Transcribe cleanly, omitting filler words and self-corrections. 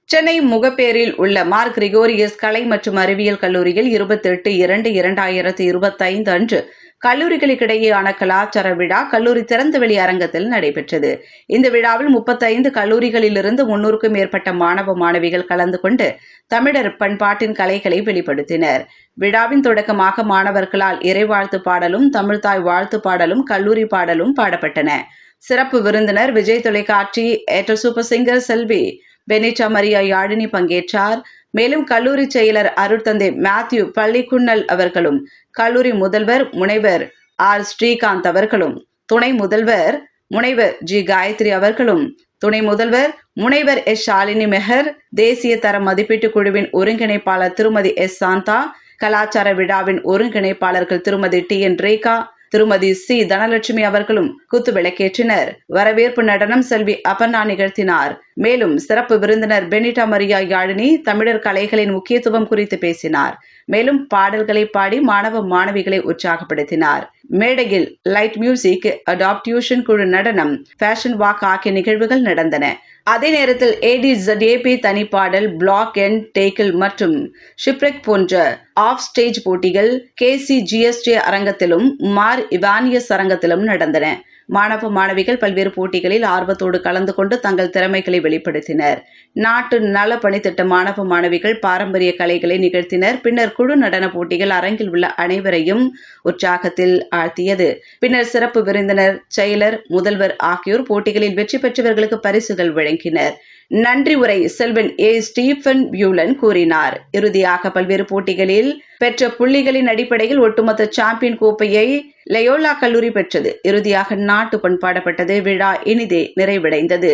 சென்னை முகப்பேரில் உள்ள மார் கிரிகோரியஸ் கலை மற்றும் அறிவியல் கல்லூரியில் 28/2/2025 அன்று கல்லூரிகளுக்கிடையேயான கலாச்சார விழா கல்லூரி திறந்தவெளி அரங்கத்தில் நடைபெற்றது. இந்த விழாவில் 35 கல்லூரிகளிலிருந்து 300க்கும் மேற்பட்ட மாணவ மாணவிகள் கலந்து கொண்டு தமிழர் பண்பாட்டின் கலைகளை வெளிப்படுத்தினர். விழாவின் தொடக்கமாக மாணவர்களால் இறைவாழ்த்து பாடலும், தமிழ்தாய் வாழ்த்து பாடலும், கல்லூரி பாடலும் பாடப்பட்டன. சிறப்பு விருந்தினர் விஜய் தொலைக்காட்சி ஏற்ற சூப்பர் சிங்கர் செல்வி பெனிட்டா மரியா யாழினி பங்கேற்றார். மேலும் கல்லூரி செயலர் அருட்தந்தை மேத்யூ பள்ளிக்குன்னல் அவர்களும், கல்லூரி முதல்வர் முனைவர் ஆர் ஸ்ரீகாந்த் அவர்களும், துணை முதல்வர் முனைவர் ஜி காயத்ரி அவர்களும், துணை முதல்வர் முனைவர் எஸ் ஷாலினி மெஹர், தேசிய தர மதிப்பீட்டு குழுவின் ஒருங்கிணைப்பாளர் திருமதி எஸ் சாந்தா, கலாச்சார விழாவின் ஒருங்கிணைப்பாளர்கள் திருமதி டி என் ரேகா, திருமதி சி தனலட்சுமி அவர்களும் குத்து விளக்கேற்றினர். வரவேற்பு நடனம் செல்வி அபர்ணா நிகழ்த்தினார். மேலும் சிறப்பு விருந்தினர் பெனிட்டா மரியா யாழினி தமிழர் கலைகளின் முக்கியத்துவம் குறித்து பேசினார். மேலும் பாடல்களை பாடி மாணவ மாணவிகளை உற்சாகப்படுத்தினார். மேடையில் லைட் மியூசிக், அடாப்டியூஷன் குழு நடனம், ஃபேஷன் வாக் ஆகிய நிகழ்வுகள் நடந்தன. அதே நேரத்தில் ADZAP தனிப்பாடல், பிளாக் அண்ட் டேக்கிள் மற்றும் ஷிப்ரெக் போன்ற ஆஃப் ஸ்டேஜ் போட்டிகள் KCGST அரங்கத்திலும் மார் இவானியஸ் அரங்கத்திலும் நடந்தன. மாணவ மாணவிகள் பல்வேறு போட்டிகளில் ஆர்வத்தோடு கலந்து கொண்டு தங்கள் திறமைகளை வெளிப்படுத்தினர். நாட்டு நல பணித்திட்ட மாணவ மாணவிகள் பாரம்பரிய கலைகளை நிகழ்த்தினர். பின்னர் குழு நடன போட்டிகள் அரங்கில் உள்ள அனைவரையும் உற்சாகத்தில் ஆழ்த்தியது. பின்னர் சிறப்பு விருந்தினர், செயலர், முதல்வர் ஆகியோர் போட்டிகளில் வெற்றி பெற்றவர்களுக்கு பரிசுகள் வழங்கினர். நன்றி உரை செல்வன் A. ஸ்டீபன் பியூலன் கூறினார். இறுதியாக பல்வேறு போட்டிகளில் பெற்ற புள்ளிகளின் அடிப்படையில் ஒட்டுமொத்த சாம்பியன் கோப்பையை லயோலா கல்லூரி பெற்றது. இறுதியாக நாட்டு பண் பாடப்பட்டது. விழா இனிதே நிறைவடைந்தது.